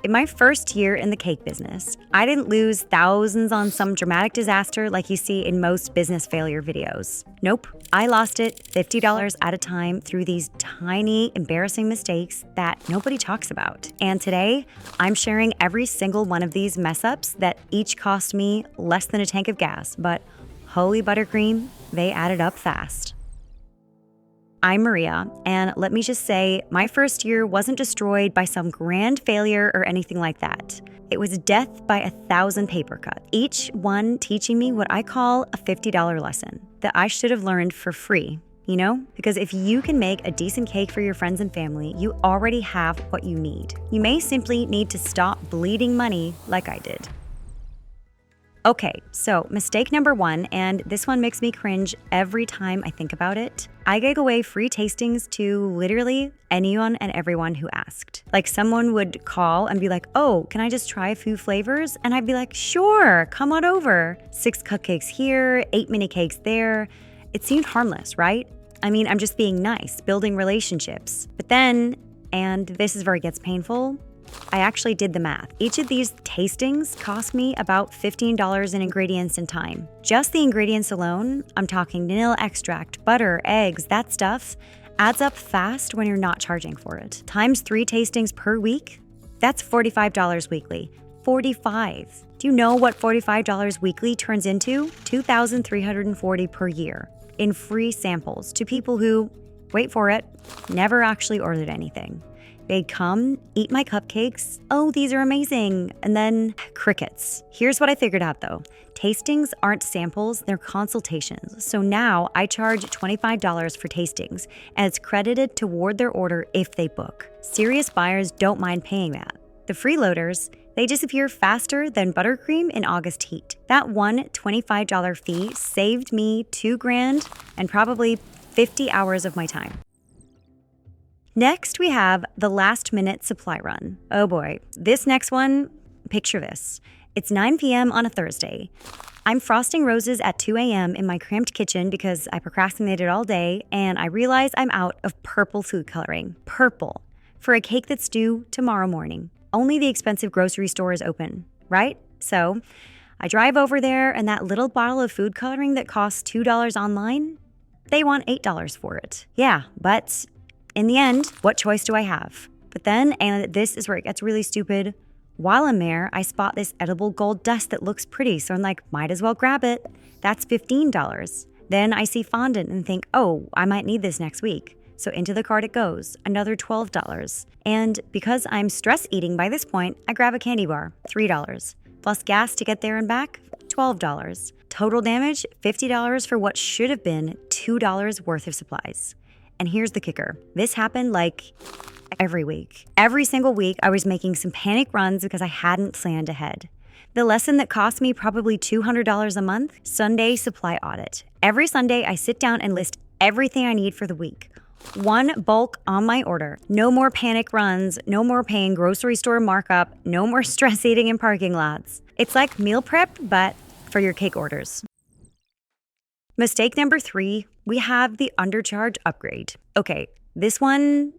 In my first year in the cake business, I didn't lose thousands on some dramatic disaster like you see in most business failure videos. Nope, I lost it $50 at a time through these tiny, embarrassing mistakes that nobody talks about. And today, I'm sharing every single one of these mess-ups that each cost me less than a tank of gas, but holy buttercream, they added up fast. I'm Maria, and let me just say, my first year wasn't destroyed by some grand failure or anything like that. It was death by 1,000 paper cuts, each one teaching me what I call a $50 lesson that I should have learned for free, you know? Because if you can make a decent cake for your friends and family, you already have what you need. You may simply need to stop bleeding money like I did. Okay, so mistake number 1, and this one makes me cringe every time I think about it. I gave away free tastings to literally anyone and everyone who asked. Like someone would call and be like, oh, can I just try a few flavors? And I'd be like, sure, come on over. 6 cupcakes here, 8 mini cakes there. It seemed harmless, right? I mean, I'm just being nice, building relationships. But then, and this is where it gets painful, I actually did the math. Each of these tastings cost me about $15 in ingredients and time. Just the ingredients alone, I'm talking vanilla extract, butter, eggs, that stuff, adds up fast when you're not charging for it. Times 3 tastings per week, that's $45 weekly. 45. Do you know what $45 weekly turns into? $2,340 per year in free samples to people who, wait for it, never actually ordered anything. They'd come, eat my cupcakes. Oh, these are amazing. And then crickets. Here's what I figured out though. Tastings aren't samples, they're consultations. So now I charge $25 for tastings, and it's credited toward their order if they book. Serious buyers don't mind paying that. The freeloaders, they disappear faster than buttercream in August heat. That one $25 fee saved me $2,000 and probably 50 hours of my time. Next, we have the last-minute supply run. Oh boy, this next one, picture this. It's 9 p.m. on a Thursday. I'm frosting roses at 2 a.m. in my cramped kitchen because I procrastinated all day, and I realize I'm out of purple food coloring. Purple. For a cake that's due tomorrow morning. Only the expensive grocery store is open, right? So I drive over there, and that little bottle of food coloring that costs $2 online, they want $8 for it. Yeah, but in the end, what choice do I have? But then, and this is where it gets really stupid, while I'm there, I spot this edible gold dust that looks pretty, so I'm like, might as well grab it. That's $15. Then I see fondant and think, oh, I might need this next week. So into the cart it goes, another $12. And because I'm stress eating by this point, I grab a candy bar, $3. Plus gas to get there and back, $12. Total damage, $50 for what should have been $2 worth of supplies. And here's the kicker. This happened like every week. Every single week, I was making some panic runs because I hadn't planned ahead. The lesson that cost me probably $200 a month, Sunday supply audit. Every Sunday, I sit down and list everything I need for the week. One bulk on my order. No more panic runs, no more paying grocery store markup, no more stress eating in parking lots. It's like meal prep, but for your cake orders. Mistake number 3, we have the undercharge upgrade. Okay, this one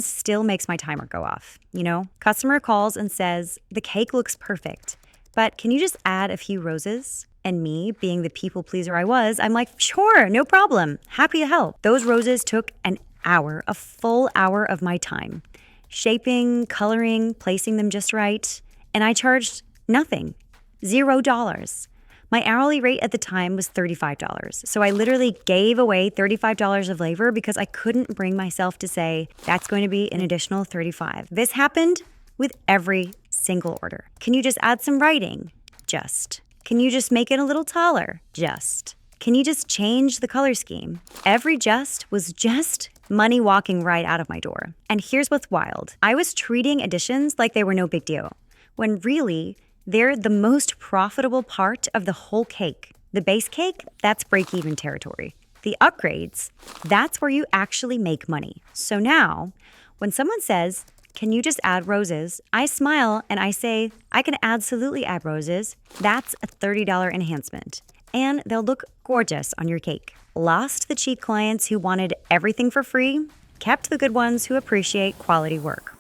still makes my timer go off, you know? Customer calls and says, the cake looks perfect, but can you just add a few roses? And me, being the people pleaser I was, I'm like, sure, no problem, happy to help. Those roses took an hour, a full hour of my time. Shaping, coloring, placing them just right, and I charged nothing, $0. My hourly rate at the time was $35. So I literally gave away $35 of labor because I couldn't bring myself to say, that's going to be an additional $35. This happened with every single order. Can you just add some writing? Just. Can you just make it a little taller? Just. Can you just change the color scheme? Every just was just money walking right out of my door. And here's what's wild. I was treating additions like they were no big deal, when really, they're the most profitable part of the whole cake. The base cake, that's break-even territory. The upgrades, that's where you actually make money. So now, when someone says, can you just add roses? I smile and I say, I can absolutely add roses. That's a $30 enhancement. And they'll look gorgeous on your cake. Lost the cheap clients who wanted everything for free, kept the good ones who appreciate quality work.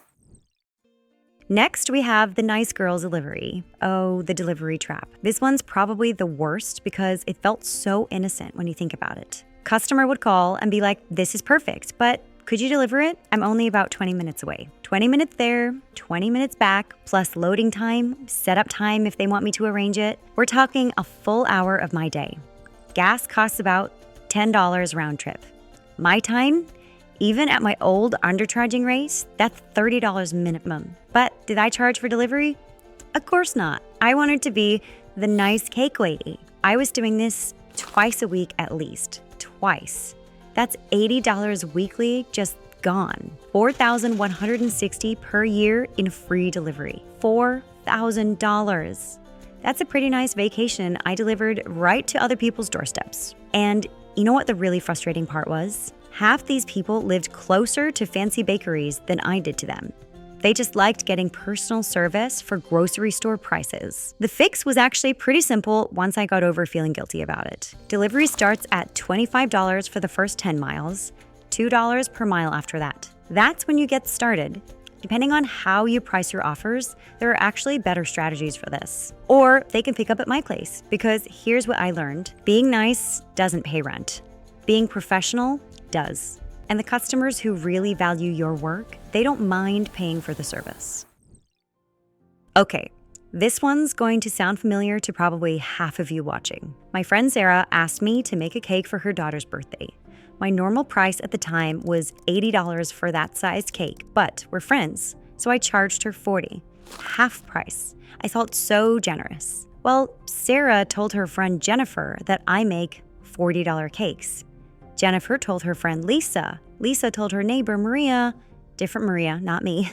Next, we have the nice girl delivery. Oh, the delivery trap. This one's probably the worst because it felt so innocent when you think about it. Customer would call and be like, "This is perfect, but could you deliver it? I'm only about 20 minutes away." 20 minutes there, 20 minutes back, plus loading time, setup time if they want me to arrange it. We're talking a full hour of my day. Gas costs about $10 round trip. My time, even at my old undercharging rates, that's $30 minimum. But did I charge for delivery? Of course not. I wanted to be the nice cake lady. I was doing this twice a week at least. Twice. That's $80 weekly just gone. $4,160 per year in free delivery. $4,000. That's a pretty nice vacation I delivered right to other people's doorsteps. And you know what the really frustrating part was? Half these people lived closer to fancy bakeries than I did to them. They just liked getting personal service for grocery store prices. The fix was actually pretty simple once I got over feeling guilty about it. Delivery starts at $25 for the first 10 miles, $2 per mile after that. That's when you get started. Depending on how you price your offers, there are actually better strategies for this. Or they can pick up at my place, because here's what I learned. Being nice doesn't pay rent. Being professional does. And the customers who really value your work, they don't mind paying for the service. Okay, this one's going to sound familiar to probably half of you watching. My friend Sarah asked me to make a cake for her daughter's birthday. My normal price at the time was $80 for that size cake, but we're friends, so I charged her $40. Half price. I felt so generous. Well, Sarah told her friend Jennifer that I make $40 cakes. Jennifer told her friend Lisa. Lisa told her neighbor Maria, different Maria, not me.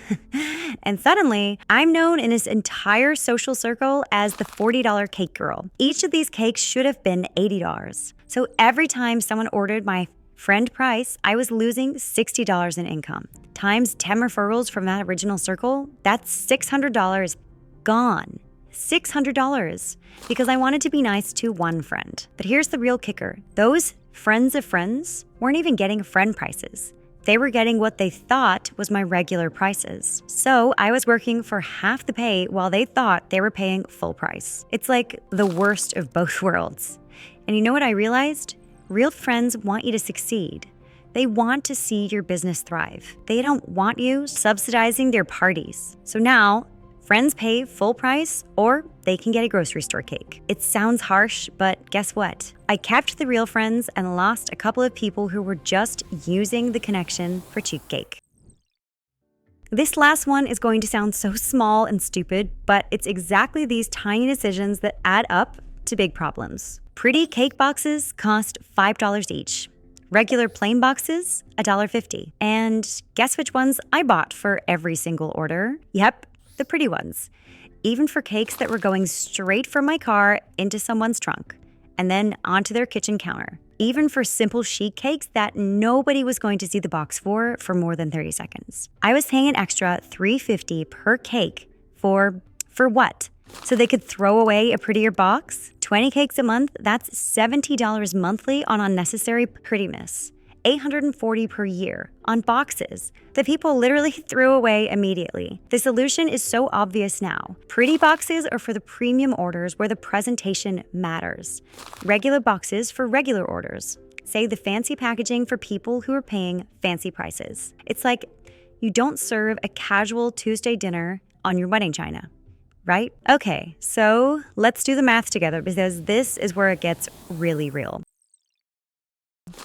And suddenly, I'm known in this entire social circle as the $40 cake girl. Each of these cakes should have been $80. So every time someone ordered my friend price, I was losing $60 in income. Times 10 referrals from that original circle, that's $600 gone. $600 because I wanted to be nice to one friend. But here's the real kicker. Those friends of friends weren't even getting friend prices. They were getting what they thought was my regular prices. So I was working for half the pay while they thought they were paying full price. It's like the worst of both worlds. And you know what I realized? Real friends want you to succeed. They want to see your business thrive. They don't want you subsidizing their parties. So now, friends pay full price or they can get a grocery store cake. It sounds harsh, but guess what? I kept the real friends and lost a couple of people who were just using the connection for cheap cake. This last one is going to sound so small and stupid, but it's exactly these tiny decisions that add up to big problems. Pretty cake boxes cost $5 each. Regular plain boxes, $1.50. And guess which ones I bought for every single order? Yep, the pretty ones. Even for cakes that were going straight from my car into someone's trunk and then onto their kitchen counter. Even for simple sheet cakes that nobody was going to see the box for more than 30 seconds. I was paying an extra $3.50 per cake for what? So they could throw away a prettier box? 20 cakes a month, that's $70 monthly on unnecessary prettiness. $840 per year on boxes that people literally threw away immediately. The solution is so obvious now. Pretty boxes are for the premium orders where the presentation matters. Regular boxes for regular orders. Save the fancy packaging for people who are paying fancy prices. It's like you don't serve a casual Tuesday dinner on your wedding china, right? Okay, so let's do the math together because this is where it gets really real.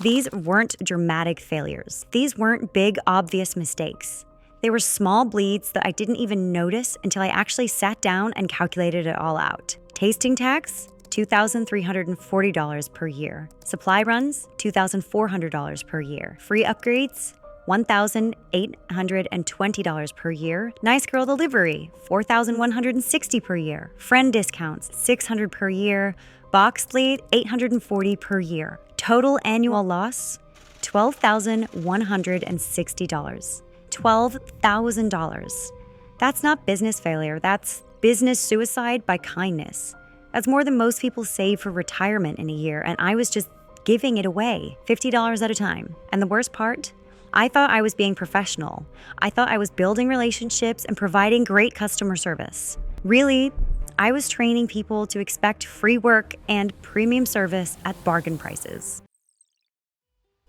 These weren't dramatic failures. These weren't big, obvious mistakes. They were small bleeds that I didn't even notice until I actually sat down and calculated it all out. Tasting tax, $2,340 per year. Supply runs, $2,400 per year. Free upgrades, $1,820 per year. Nice girl delivery, $4,160 per year. Friend discounts, $600 per year. Box lead, $840 per year. Total annual loss, $12,160. $12,000. That's not business failure. That's business suicide by kindness. That's more than most people save for retirement in a year, and I was just giving it away, $50 at a time. And the worst part, I thought I was being professional. I thought I was building relationships and providing great customer service. Really, I was training people to expect free work and premium service at bargain prices.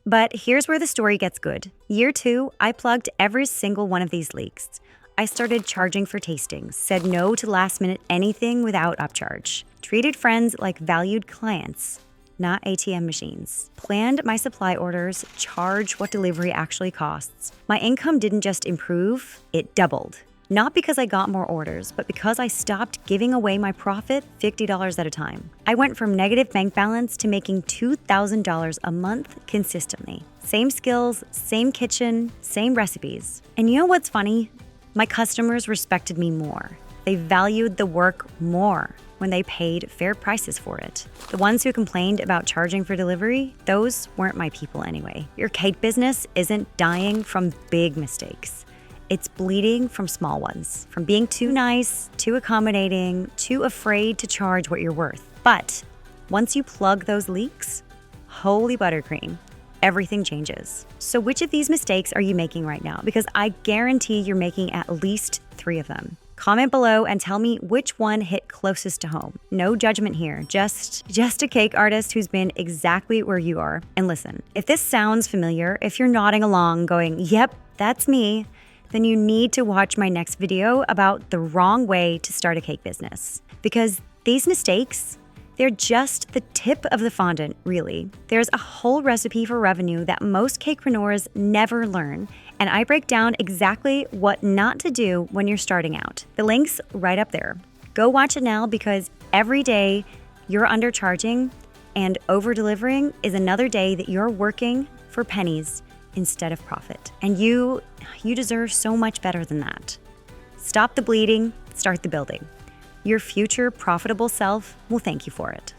But here's where the story gets good. Year 2, I plugged every single one of these leaks. I started charging for tastings, said no to last-minute anything without upcharge, treated friends like valued clients, not ATM machines, planned my supply orders, charged what delivery actually costs. My income didn't just improve, it doubled. Not because I got more orders, but because I stopped giving away my profit $50 at a time. I went from negative bank balance to making $2,000 a month consistently. Same skills, same kitchen, same recipes. And you know what's funny? My customers respected me more. They valued the work more when they paid fair prices for it. The ones who complained about charging for delivery, those weren't my people anyway. Your cake business isn't dying from big mistakes. It's bleeding from small ones, from being too nice, too accommodating, too afraid to charge what you're worth. But once you plug those leaks, holy buttercream, everything changes. So which of these mistakes are you making right now? Because I guarantee you're making at least 3 of them. Comment below and tell me which one hit closest to home. No judgment here, just a cake artist who's been exactly where you are. And listen, if this sounds familiar, if you're nodding along going, yep, that's me, then you need to watch my next video about the wrong way to start a cake business. Because these mistakes, they're just the tip of the fondant, really. There's a whole recipe for revenue that most cakepreneurs never learn, and I break down exactly what not to do when you're starting out. The link's right up there. Go watch it now because every day you're undercharging and over-delivering is another day that you're working for pennies instead of profit. And you deserve so much better than that. Stop the bleeding, start the building. Your future profitable self will thank you for it.